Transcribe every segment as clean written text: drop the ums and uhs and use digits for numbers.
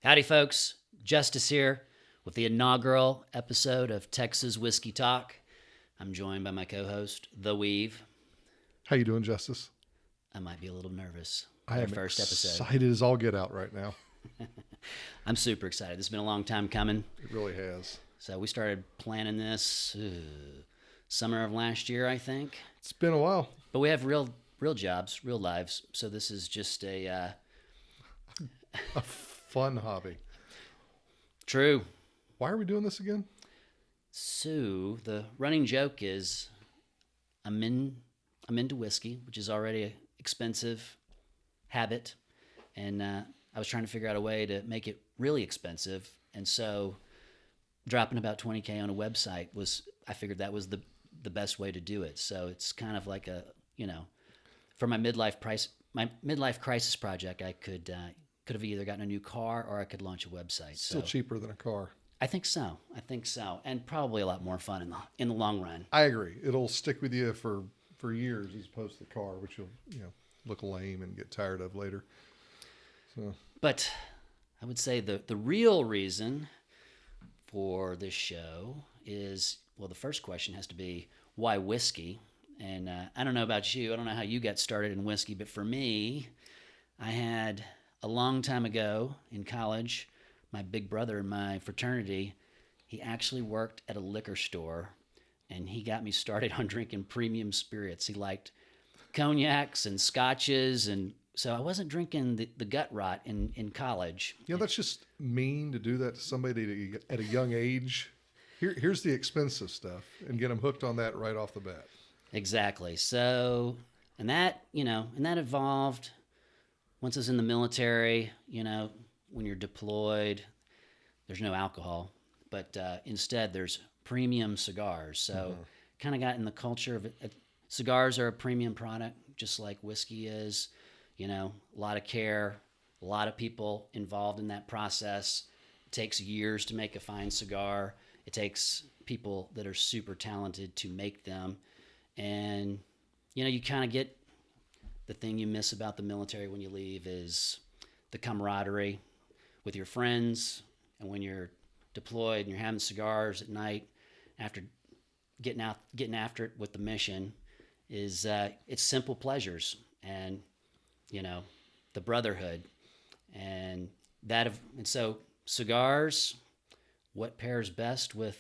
Howdy, folks. Justice here with the inaugural episode of Texas Whiskey Talk. I'm joined by my co-host, The Weave. How you doing, Justice? I might be a little nervous. I Our am first episode. excited as all get out right now. I'm super excited. This has been a long time coming. It really has. So we started planning this summer of last year, I think. It's been a while. But we have real jobs, real lives. So this is just a Fun hobby. true. Why are we doing this again? So the running joke is I'm into whiskey, which is already an expensive habit, and I was trying to figure out a way to make it really expensive, and so dropping about $20,000 on a website I figured that was the best way to do it. So it's kind of like for my midlife crisis project, I could have either gotten a new car or I could launch a website. Still cheaper than a car. I think so, and probably a lot more fun in the long run. I agree. It'll stick with you for years as opposed to the car, which you'll look lame and get tired of later. So, But I would say the real reason for this show is, well, the first question has to be, why whiskey? And I don't know about you. I don't know how you got started in whiskey, but for me, I had a long time ago in college, my big brother in my fraternity, he actually worked at a liquor store, and he got me started on drinking premium spirits. He liked cognacs and scotches, and so I wasn't drinking the gut rot in college. that's just mean to do that to somebody at a young age. Here's the expensive stuff, and get them hooked on that right off the bat. Exactly. So, and that evolved once I was in the military. When you're deployed, there's no alcohol, but instead there's premium cigars. So kind of got in the culture of it. Cigars are a premium product, just like whiskey is. A lot of care, a lot of people involved in that process. It takes years to make a fine cigar. It takes people that are super talented to make them. And, you kind of get the thing you miss about the military when you leave is the camaraderie with your friends. And when you're deployed and you're having cigars at night after getting after it with the mission is it's simple pleasures and, the brotherhood and so cigars, what pairs best with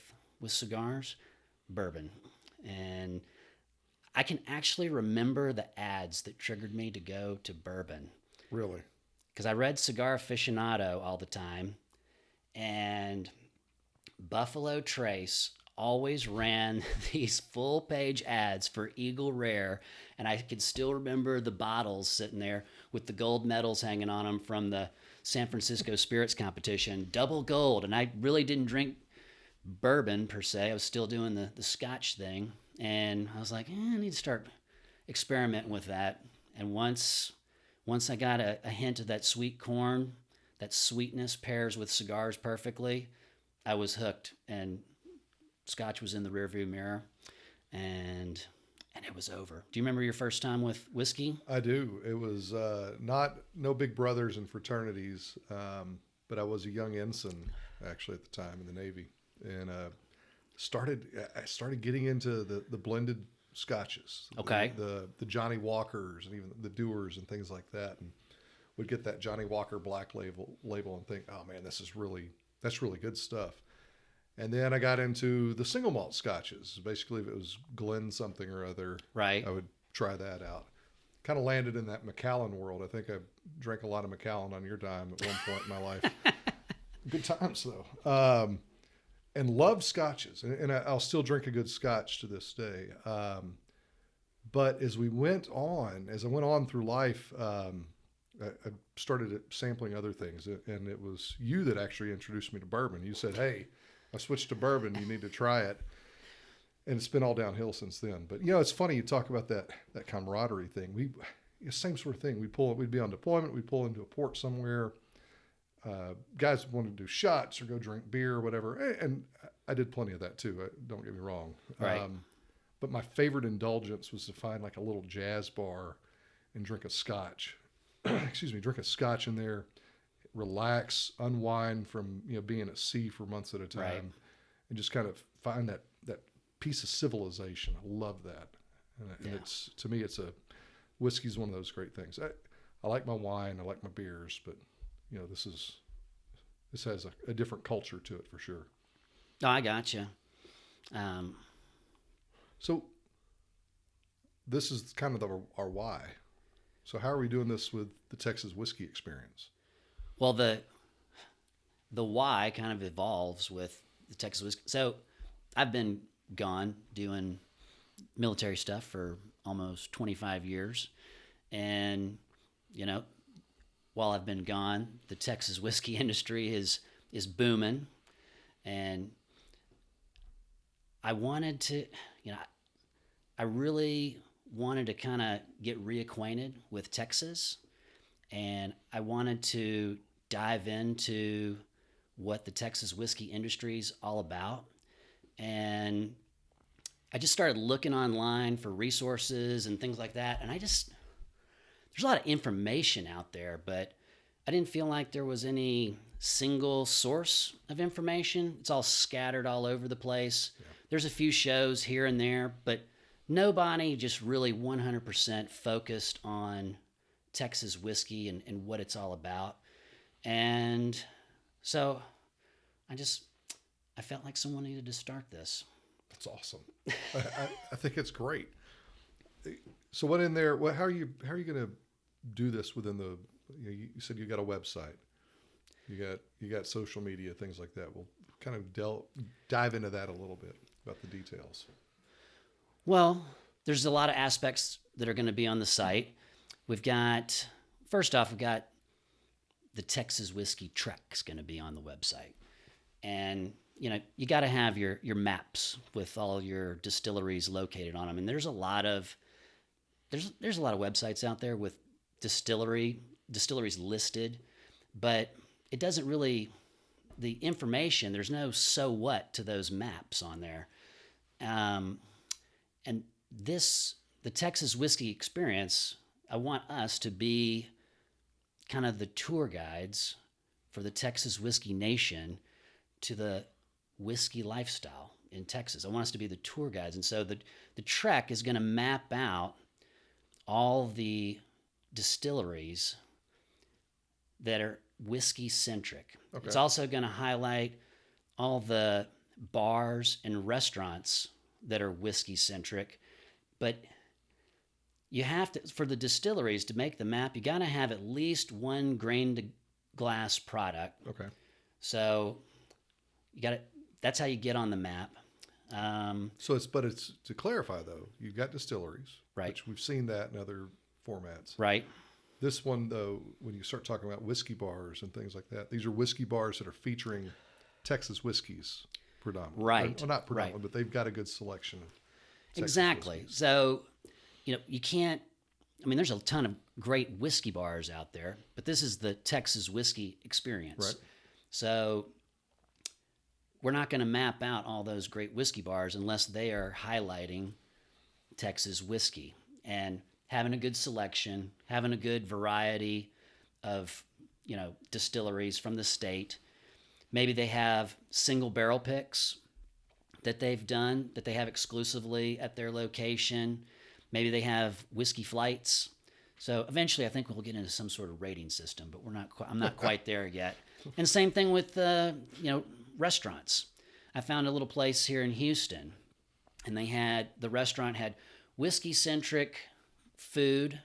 cigars? Bourbon. And I can actually remember the ads that triggered me to go to bourbon. Really? Because I read Cigar Aficionado all the time, and Buffalo Trace always ran these full-page ads for Eagle Rare, and I can still remember the bottles sitting there with the gold medals hanging on them from the San Francisco Spirits Competition, double gold, and I really didn't drink bourbon per se. I was still doing the Scotch thing, and I was like, I need to start experimenting with that. And once I got a hint of that sweet corn, that sweetness pairs with cigars perfectly, I was hooked, and Scotch was in the rearview mirror, and it was over. Do you remember your first time with whiskey? I do. It was no big brothers and fraternities, but I was a young ensign actually at the time in the Navy, and I started getting into the blended scotches. Okay. The Johnny Walkers and even the Dewars and things like that, and would get that Johnny Walker black label and think, oh man, that's really good stuff. And then I got into the single malt scotches. Basically, if it was Glen something or other, right, I would try that out. Kind of landed in that Macallan world. I think I drank a lot of Macallan on your dime at one point in my life. Good times though. And loved scotches, and I'll still drink a good scotch to this day. But as I went on through life, I started sampling other things, and it was you that actually introduced me to bourbon. You said, "Hey, I switched to bourbon. You need to try it." And it's been all downhill since then. But it's funny you talk about that camaraderie thing. Same sort of thing. We'd be on deployment. We'd pull into a port somewhere. Guys wanted to do shots or go drink beer or whatever, and I did plenty of that too. Don't get me wrong. Right. But my favorite indulgence was to find like a little jazz bar and drink a scotch. Drink a scotch in there, relax, unwind from being at sea for months at a time, Right. and just kind of find that piece of civilization. I love that, and Yeah. it's to me it's a whiskey's one of those great things. I like my wine, I like my beers, but this has a different culture to it for sure. Oh, I gotcha. Um, So this is kind of our why. So how are we doing this with the Texas whiskey experience? well, the why kind of evolves with the Texas whiskey. So I've been gone doing military stuff for almost 25 years. And, you know, while I've been gone, the Texas whiskey industry is booming. And I wanted to, you know, I really wanted to kind of get reacquainted with Texas. And I wanted to dive into what the Texas whiskey industry is all about. And I just started looking online for resources and things like that. And there's a lot of information out there, but I didn't feel like there was any single source of information. It's all scattered all over the place. Yeah. There's a few shows here and there, but nobody just really 100% focused on Texas whiskey and what it's all about. And so I felt like someone needed to start this. That's awesome. I think it's great. So what in there? How are you going to do this within the? You said you got a website. You got social media, things like that. We'll kind of dive into that a little bit about the details. Well, there's a lot of aspects that are going to be on the site. First off, we've got the Texas Whiskey Trek's going to be on the website. And, you got to have your maps with all your distilleries located on them. And there's a lot of websites out there with distilleries listed, but it doesn't really, the information, there's no so what to those maps on there. And the Texas Whiskey Experience, I want us to be kind of the tour guides for the Texas Whiskey Nation to the whiskey lifestyle in Texas. I want us to be the tour guides. And so the Trek is going to map out all the distilleries that are whiskey centric. Okay. It's also going to highlight all the bars and restaurants that are whiskey centric. But you have to, for the distilleries to make the map, you got to have at least one grain to glass product. Okay. So that's how you get on the map. But it's to clarify though, you've got distilleries, right? Which we've seen that in other formats, right? This one though, when you start talking about whiskey bars and things like that, these are whiskey bars that are featuring Texas whiskeys predominantly, right? Well, not predominantly, right. But they've got a good selection of Texas exactly. Whiskeys. So, you can't. I mean, there's a ton of great whiskey bars out there, but this is the Texas Whiskey Experience. Right. So we're not going to map out all those great whiskey bars unless they are highlighting Texas whiskey and having a good selection, having a good variety of, distilleries from the state. Maybe they have single barrel picks that they've done, that they have exclusively at their location. Maybe they have whiskey flights. So eventually I think we'll get into some sort of rating system, but I'm not quite there yet. And same thing with, restaurants. I found a little place here in Houston, and the restaurant had whiskey-centric food,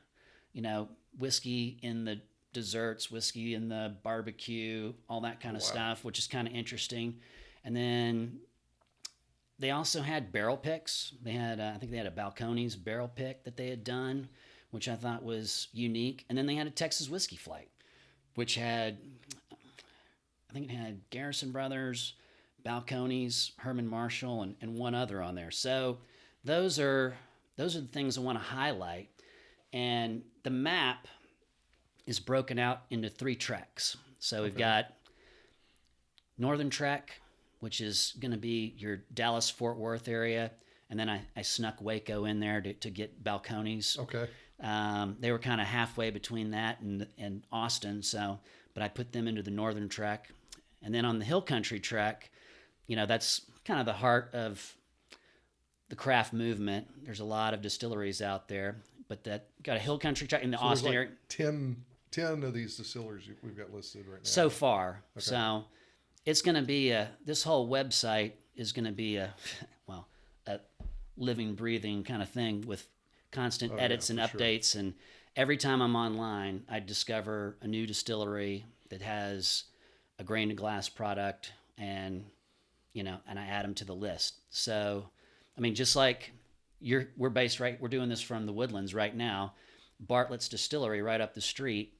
whiskey in the desserts, whiskey in the barbecue, all that kind of stuff, which is kind of interesting. And then they also had barrel picks. They had, I think they had a Balcones barrel pick that they had done, which I thought was unique. And then they had a Texas whiskey flight, which had, I think it had Garrison Brothers, Balcones, Herman Marshall, and one other on there. So those are the things I want to highlight. And the map is broken out into 3 treks. So we've got Northern Trek, which is going to be your Dallas-Fort Worth area. And then I snuck Waco in there to get Balcones. Okay. They were kind of halfway between that and Austin. So, but I put them into the northern track. And then on the hill country track, that's kind of the heart of the craft movement. There's a lot of distilleries out there, but that got a hill country track in the So Austin there's area. like 10 of these distilleries we've got listed right now. So far. Okay. So it's going to be this whole website is going to be a living, breathing kind of thing with constant edits and updates. Sure. And every time I'm online, I discover a new distillery that has a grain to glass product, and and I add them to the list. So, I mean, just like we're based we're doing this from the Woodlands right now. Bartlett's Distillery right up the street,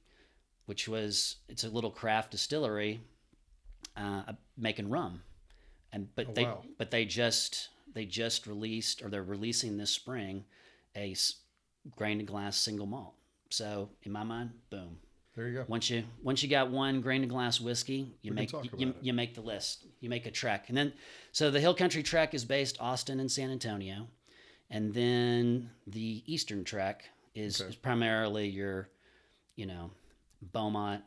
it's a little craft distillery making rum, but they just released, or they're releasing this spring, a grain to glass single malt. So in my mind, boom. There you go. Once you got one grain to glass whiskey, you make the list. You make a trek. And then so the Hill Country Trek is based Austin and San Antonio. And then the Eastern Trek is primarily your, Beaumont,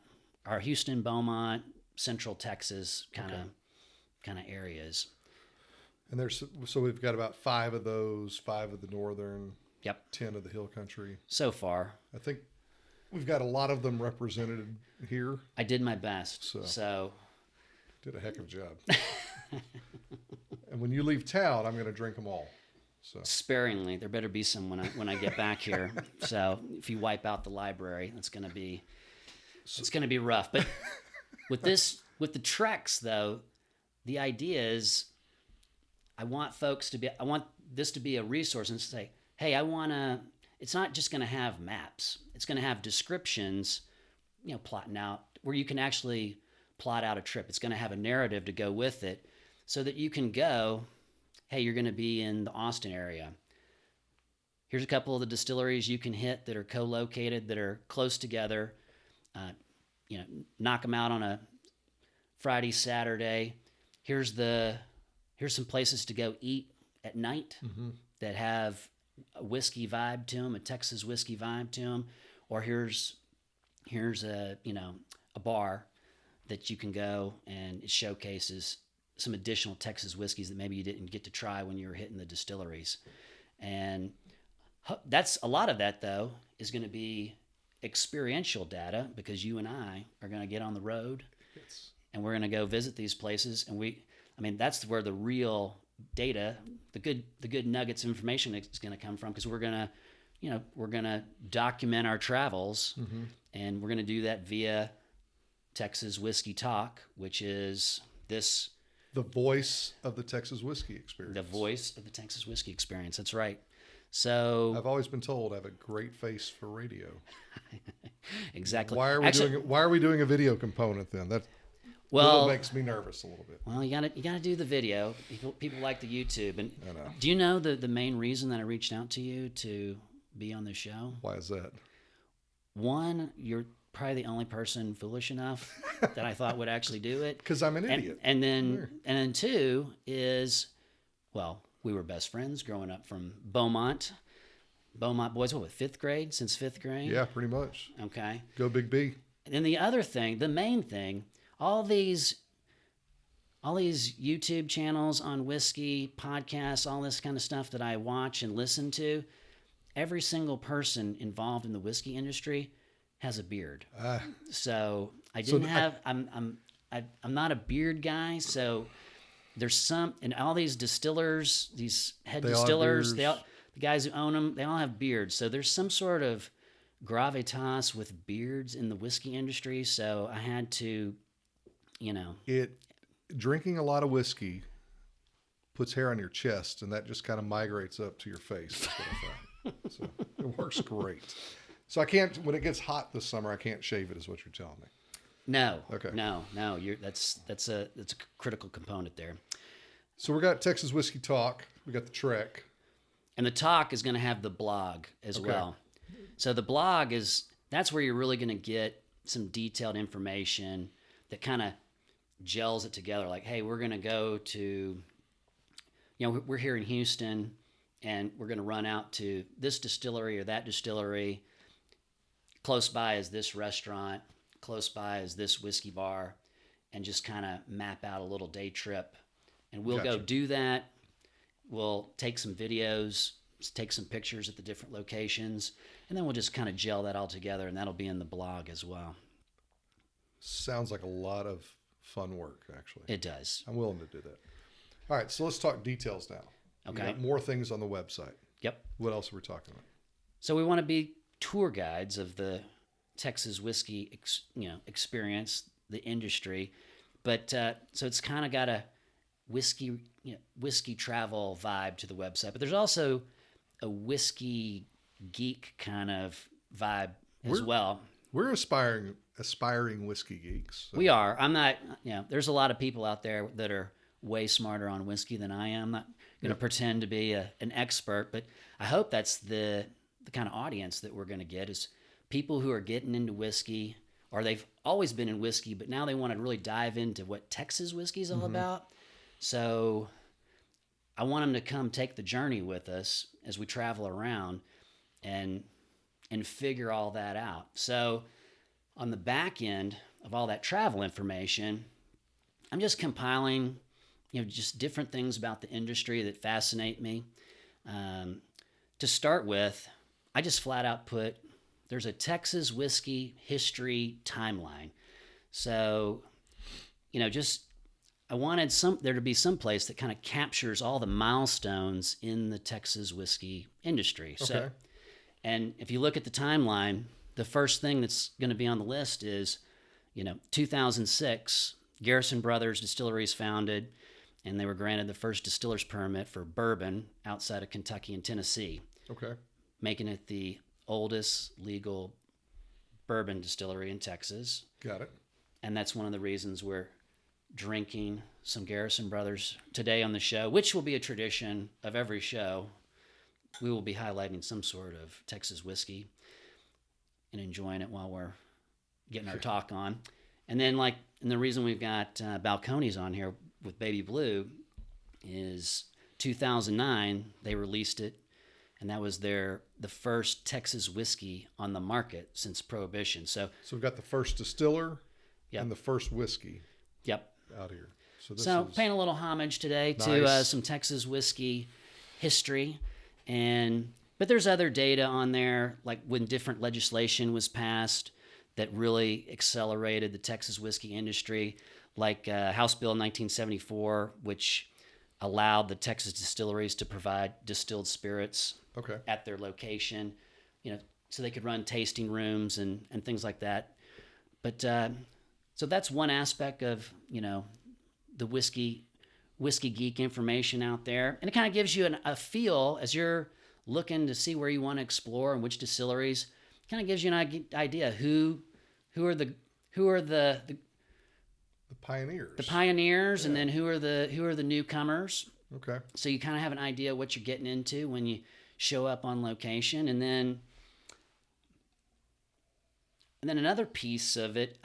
or Houston, Beaumont, Central Texas kind of areas. And so we've got about 5 of those, 5 of the northern, 10 of the hill country. So far. I think we've got a lot of them represented here. I did my best. So did a heck of a job. And when you leave town, I'm going to drink them all. So sparingly. There better be some when I get back here. So if you wipe out the library, it's going to be rough. But with the treks though, the idea is I want this to be a resource and say, hey, it's not just going to have maps. It's going to have descriptions, plotting out where you can actually plot out a trip. It's going to have a narrative to go with it so that you can go, hey, you're going to be in the Austin area. Here's a couple of the distilleries you can hit that are co-located, that are close together. Knock them out on a Friday, Saturday. Here's some places to go eat at night that have a whiskey vibe to them, a Texas whiskey vibe to them. Or here's a bar that you can go, and it showcases some additional Texas whiskeys that maybe you didn't get to try when you were hitting the distilleries. And that's a lot of that though is going to be experiential data, because you and I are going to get on the road and we're going to go visit these places. And that's where the real data, the good nuggets of information is going to come from, because we're going to document our travels, and we're going to do that via Texas Whiskey Talk, which is the voice of the Texas whiskey experience. The voice of the Texas whiskey experience. That's right. So I've always been told I have a great face for radio. Exactly. Why are we doing a video component then? That makes me nervous a little bit. Well, you gotta do the video. People like the YouTube. And do you know the main reason that I reached out to you to be on the show? Why is that? One, you're probably the only person foolish enough that I thought would actually do it. Because I'm an idiot. And then two is, well, we were best friends growing up from Beaumont boys. What, fifth grade? Since fifth grade? Yeah, pretty much. Okay. Go Big B. And then the other thing, the main thing, all these YouTube channels on whiskey, podcasts, all this kind of stuff that I watch and listen to, every single person involved in the whiskey industry has a beard. So I'm not a beard guy. So there's some, and all these distillers, these head distillers, the guys who own them, they all have beards. So there's some sort of gravitas with beards in the whiskey industry. So I had to, drinking a lot of whiskey puts hair on your chest, and that just kind of migrates up to your face. That's what I found. So it works great. So I can't, when it gets hot this summer, I can't shave it, is what you're telling me. No. Okay. No. That's a critical component there. So we got Texas Whiskey Talk. We got the Trek. And the Talk is going to have the blog as well. So the blog that's where you're really going to get some detailed information that kind of gels it together. Like, hey, we're going to go to, we're here in Houston, and we're going to run out to this distillery or that distillery. Close by is this restaurant. close by is this whiskey bar, and just kind of map out a little day trip. And we'll go Gotcha. do that. We'll take some videos, take some pictures at the different locations, and then we'll just kind of gel that all together, and that'll be in the blog as well. Sounds like a lot of fun work, actually. It does. I'm willing to do that. All right, so let's talk details now. Okay. You got more things on the website. Yep. What else are we talking about? So we want to be tour guides of the Texas whiskey, experience, the industry, but so it's kind of got a whiskey travel vibe to the website. But there's also a whiskey geek kind of vibe as well. We're aspiring whiskey geeks. So. We are. I'm not. There's a lot of people out there that are way smarter on whiskey than I am. I'm not going to pretend to be an expert, but I hope that's the kind of audience that we're going to get is people who are getting into whiskey, or they've always been in whiskey, but now they want to really dive into what Texas whiskey is all about. So I want them to come take the journey with us as we travel around and figure all that out. So on the back end of all that travel information, I'm just compiling, just different things about the industry that fascinate me. To start with, I just flat out put, there's a Texas whiskey history timeline. So, I wanted there to be some place that kind of captures all the milestones in the Texas whiskey industry. Okay. So, and if you look at the timeline, the first thing that's going to be on the list is, 2006, Garrison Brothers Distillery is founded, and they were granted the first distiller's permit for bourbon outside of Kentucky and Tennessee, Okay. making it the oldest legal bourbon distillery in Texas. Got it. And that's one of the reasons we're drinking some Garrison Brothers today on the show, which will be a tradition of every show. We will be highlighting some sort of Texas whiskey and enjoying it while we're getting our talk on. And then, and the reason we've got Balcones on here with Baby Blue is 2009, they released it, and that was the first Texas whiskey on the market since Prohibition. So we've got the first distiller Yep. and the first whiskey yep. out here. So this So is paying a little homage today to Nice. some Texas whiskey history, but there's other data on there, like when different legislation was passed that really accelerated the Texas whiskey industry, like House Bill 1974, which allowed the Texas distilleries to provide distilled spirits okay. at their location, so they could run tasting rooms and things like that. But so that's one aspect of the whiskey geek information out there, and it kind of gives you a feel as you're looking to see where you want to explore and which distilleries. Kind of gives you an idea who are the The pioneers. and then who are the newcomers. Okay. So you kind of have an idea what you're getting into when you show up on location, and then another piece of it,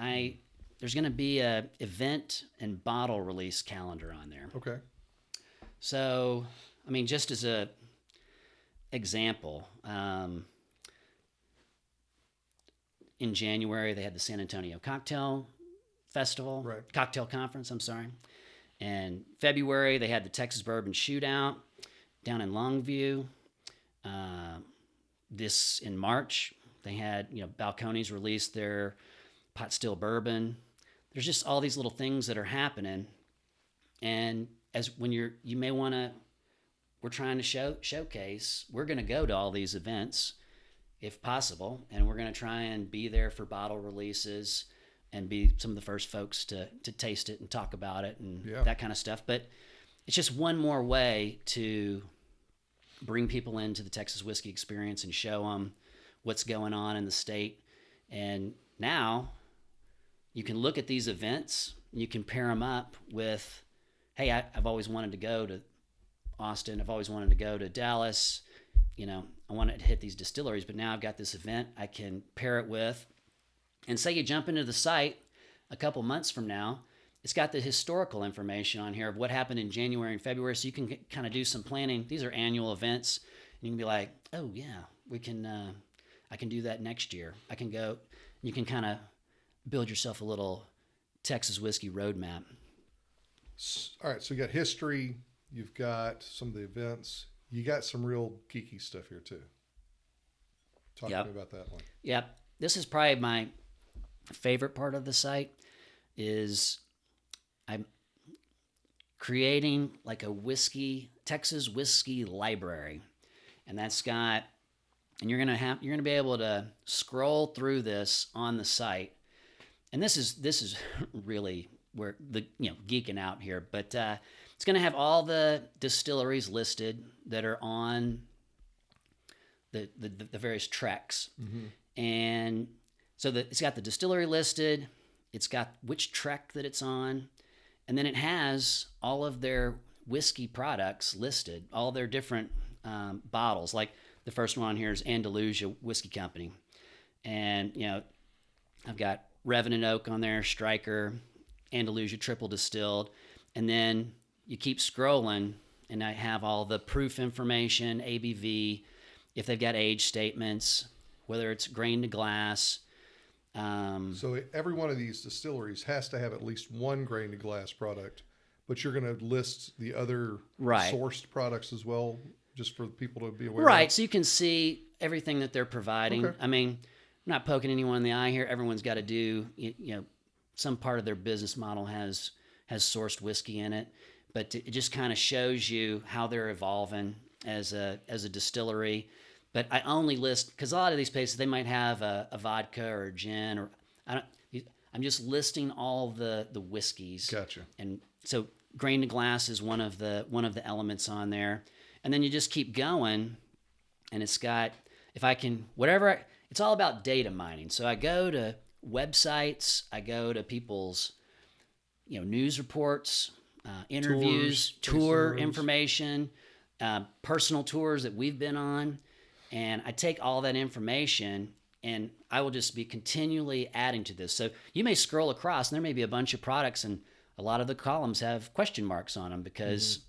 there's going to be a event and bottle release calendar on there. Okay. So, just as a example, in January they had the San Antonio Cocktail Festival, Right. Cocktail Conference, I'm sorry. And February they had the Texas Bourbon Shootout down in Longview. This in March they had Balcones released their pot still bourbon. There's just all these little things that are happening, and we're trying to showcase. We're going to go to all these events if possible, and we're going to try and be there for bottle releases and be some of the first folks to taste it and talk about it and that kind of stuff. But it's just one more way to bring people into the Texas whiskey experience and show them what's going on in the state. And now you can look at these events and you can pair them up with, hey, I've always wanted to go to Austin. I've always wanted to go to Dallas. I wanted to hit these distilleries, but now I've got this event I can pair it with. And say you jump into the site a couple months from now, it's got the historical information on here of what happened in January and February, so you can kind of do some planning. These are annual events, and you can be like, oh yeah, I can do that next year. I can go. You can kind of build yourself a little Texas whiskey roadmap. All right, so you got history, you've got some of the events, you got some real geeky stuff here too. Talk to me about that one. Yep. This is probably my favorite part of the site is I'm creating like a Texas whiskey library. And that's got, and you're going to be able to scroll through this on the site. And this is really where geeking out here, but it's going to have all the distilleries listed that are on the various treks. Mm-hmm. And so it's got the distillery listed, it's got which trek that it's on, and then it has all of their whiskey products listed, all their different bottles. Like the first one here is Andalusia Whiskey Company. And, I've got Revenant Oak on there, Striker, Andalusia Triple Distilled. And then you keep scrolling, and I have all the proof information, ABV, if they've got age statements, whether it's grain to glass. So every one of these distilleries has to have at least one grain to glass product, but you're going to list the other sourced products as well, just for people to be aware of. Right, so you can see everything that they're providing. Okay. I mean, I'm not poking anyone in the eye here. Everyone's got to do, some part of their business model has sourced whiskey in it, but it just kind of shows you how they're evolving as a distillery. But I only list, because a lot of these places, they might have a vodka or a gin, or I'm just listing all the whiskeys. Gotcha. And so grain to glass is one of the elements on there. And then you just keep going, and it's got, it's all about data mining. So I go to websites, I go to people's, news reports, interviews, tour information, personal tours that we've been on. And I take all that information, and I will just be continually adding to this. So you may scroll across, and there may be a bunch of products, and a lot of the columns have question marks on them because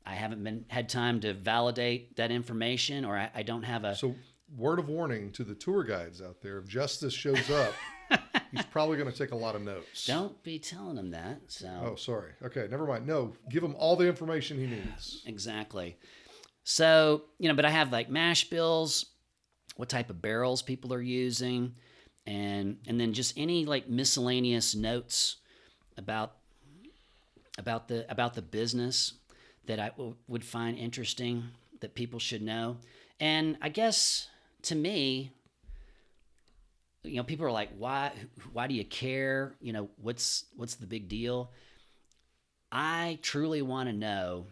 I haven't had time to validate that information, or I don't have a... So word of warning to the tour guides out there, if Justice shows up, he's probably going to take a lot of notes. Don't be telling him that. So. Oh, sorry. Okay, never mind. No, give him all the information he needs. Exactly. So, but I have like mash bills, what type of barrels people are using, and then just any like miscellaneous notes about the business that I would find interesting that people should know. And I guess to me, people are like, why do you care? What's the big deal? I truly want to know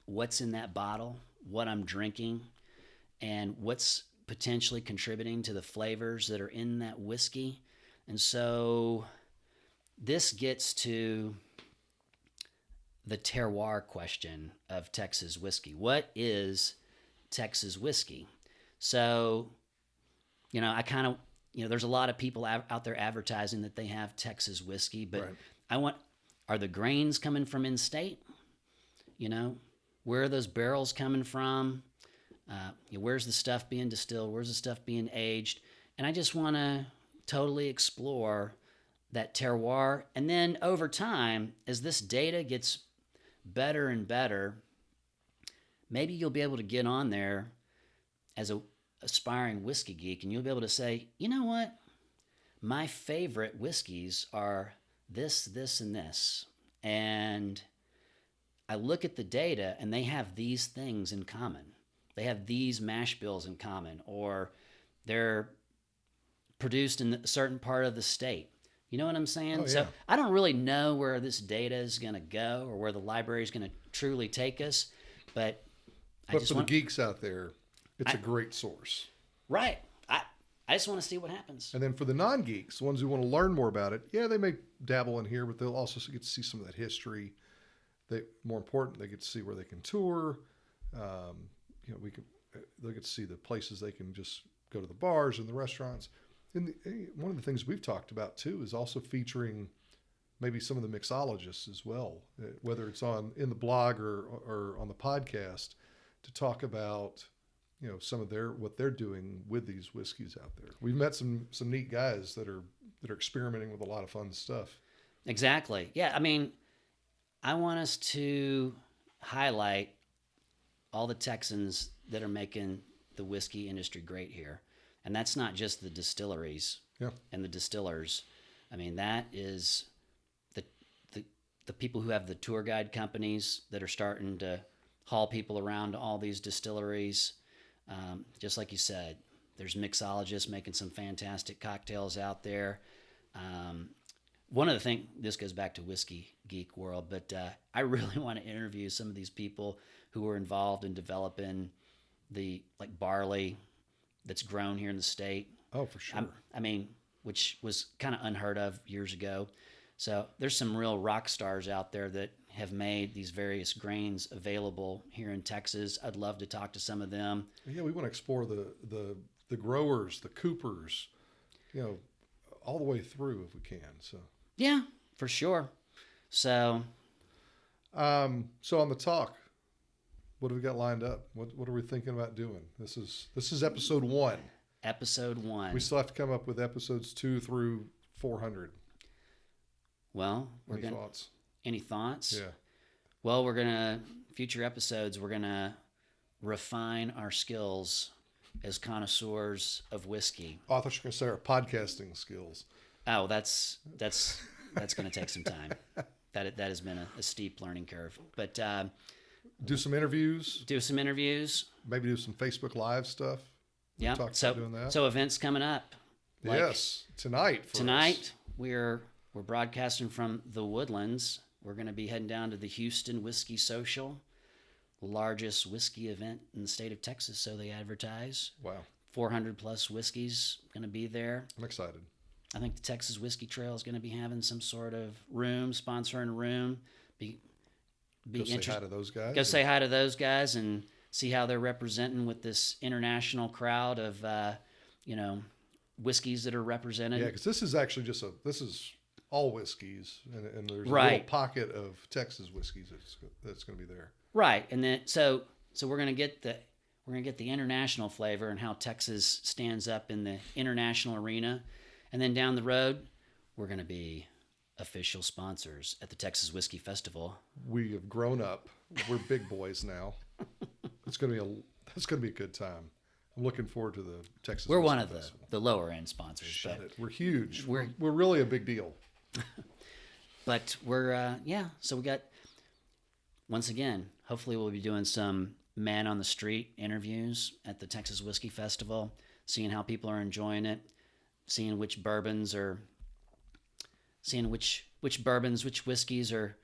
what's in that bottle, what I'm drinking, and what's potentially contributing to the flavors that are in that whiskey. And so this gets to the terroir question of Texas whiskey. What is Texas whiskey? So, I kind of, there's a lot of people out there advertising that they have Texas whiskey, but right. Are the grains coming from in-state? Where are those barrels coming from? Where's the stuff being distilled? Where's the stuff being aged? And I just want to totally explore that terroir. And then over time, as this data gets better and better, maybe you'll be able to get on there as a aspiring whiskey geek, and you'll be able to say, you know what? My favorite whiskeys are this, this, and this. And I look at the data, and they have these things in common. They have these mash bills in common, or they're produced in a certain part of the state. You know what I'm saying? Oh, yeah. So I don't really know where this data is going to go or where the library is going to truly take us, but for the geeks out there, it's a great source. Right. I just want to see what happens. And then for the non-geeks, the ones who want to learn more about it, yeah, they may dabble in here, but they'll also get to see some of that history. More important, they get to see where they can tour. They'll get to see the places they can just go to the bars and the restaurants. And one of the things we've talked about too is also featuring maybe some of the mixologists as well, whether it's in the blog or on the podcast, to talk about some of what they're doing with these whiskeys out there. We've met some neat guys that are that are experimenting with a lot of fun stuff. Exactly. Yeah. I mean, I want us to highlight all the Texans that are making the whiskey industry great here. And that's not just the distilleries Yeah. and the distillers. I mean, that is the, the people who have the tour guide companies that are starting to haul people around to all these distilleries. Just like you said, there's mixologists making some fantastic cocktails out there. One of the things, this goes back to Whiskey Geek World, but I really want to interview some of these people who were involved in developing the like barley that's grown here in the state. Oh, for sure. I mean, which was kind of unheard of years ago. So there's some real rock stars out there that have made these various grains available here in Texas. I'd love to talk to some of them. Yeah, we want to explore the growers, the coopers, all the way through if we can. So Yeah, for sure. So so on the talk, what have we got lined up? What are we thinking about doing? This is episode 1. episode 1. We still have to come up with episodes 2 through 400. Well, we're Any gonna. thoughts? Any thoughts? Yeah. Well, future episodes, we're gonna refine our skills as connoisseurs of whiskey. Oh, I thought you were going to say our podcasting skills. Oh, that's going to take some time. That has been a steep learning curve. But Do some interviews. do some interviews. Maybe do some Facebook Live stuff. We Yeah. talked So about doing that. so events coming up. Like Yes, tonight. For tonight us. we're broadcasting from the Woodlands. We're going to be heading down to the Houston Whiskey Social, largest whiskey event in the state of Texas, so they advertise. Wow, 400 plus whiskeys going to be there. I'm excited. I think the Texas Whiskey Trail is going to be having some sort of room, sponsoring a room. Be Go say hi interested. to those guys. Go say hi to those guys and see how they're representing with this international crowd of, whiskeys that are represented. Yeah, because this is actually this is all whiskeys, and there's a little Right. pocket of Texas whiskeys that's going to be there. Right, and then so we're gonna get the international flavor and how Texas stands up in the international arena, and then down the road, we're gonna be official sponsors at the Texas Whiskey Festival. We have grown up. We're big boys now. That's going to be a good time. I'm looking forward to the Texas. We're Whiskey one of Festival. the lower end sponsors, Shut but it. We're huge. We're- We're really a big deal. we're so we got once again. Hopefully, we'll be doing some man on the street interviews at the Texas Whiskey Festival, seeing how people are enjoying it, seeing which bourbons, which whiskeys are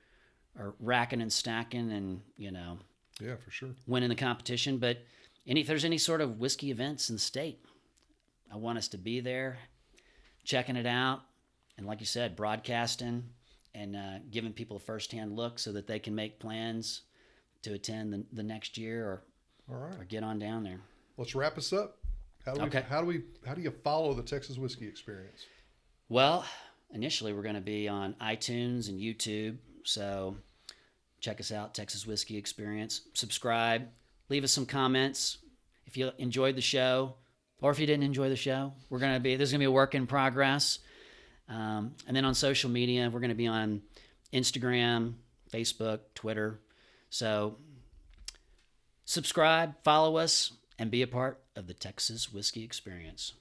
racking and stacking, and Yeah, for sure. winning the competition. But if there's any sort of whiskey events in the state, I want us to be there, checking it out, and like you said, broadcasting and giving people a firsthand look so that they can make plans to attend the next year All right. or get on down there. Let's wrap us up. How do you follow the Texas Whiskey Experience? Well, initially we're going to be on iTunes and YouTube, so check us out, Texas Whiskey Experience. Subscribe, leave us some comments if you enjoyed the show, or if you didn't enjoy the show. There's going to be a work in progress. And then on social media, we're going to be on Instagram, Facebook, Twitter. So subscribe, follow us, and be a part of the Texas Whiskey Experience.